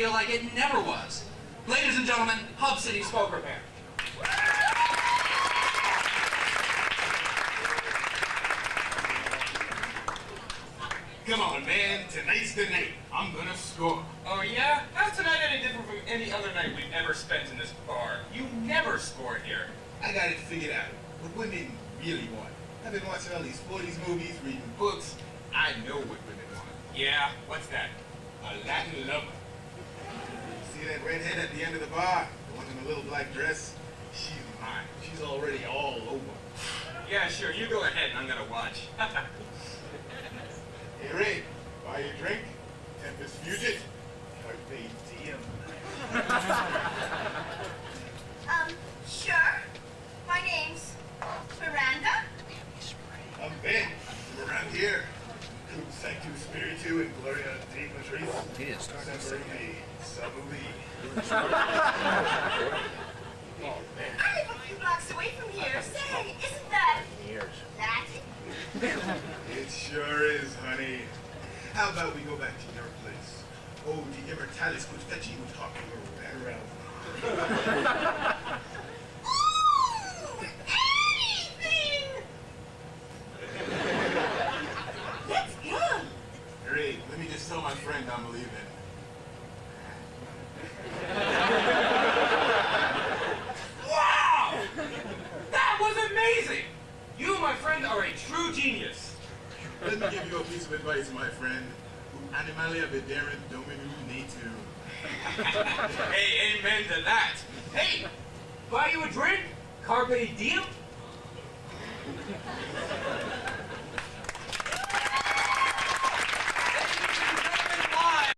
feel like it never was. Ladies and gentlemen, Hub City Smoke Repair. Come on, man. Tonight's the night. I'm gonna score. Oh, yeah? How's tonight any different from any other night we've ever spent in this bar? You never score here. I got it figured out. What women really want. I've been watching all these 40s movies, reading books. I know what women want. Yeah? What's that? A Latin lover. See that redhead at the end of the bar? The one in the little black dress? She's mine. She's already all over. Yeah, sure. You go ahead and I'm gonna watch. Hey, Ray, buy your drink. Tempest Fugit. Carpe diem. Sure. My name's Miranda. I'm Ben. From around here. Cum Sanctu Spiritu and Gloria Dei Patris. He didn't start this Semper me, Salui. I live a few blocks away from here. Say, isn't that Latin? It sure is, honey. How about we go back to your place? Oh, the immortalis gusteci was talking over there. Ooh, anything! That's good. Great. Let me just tell my friend I'm leaving. Wow! That was amazing! You, my friend, are a true genius. Let me give you a piece of advice, my friend. Animalia viderit dominum natu. Hey, amen to that. Hey, buy you a drink? Carpe diem?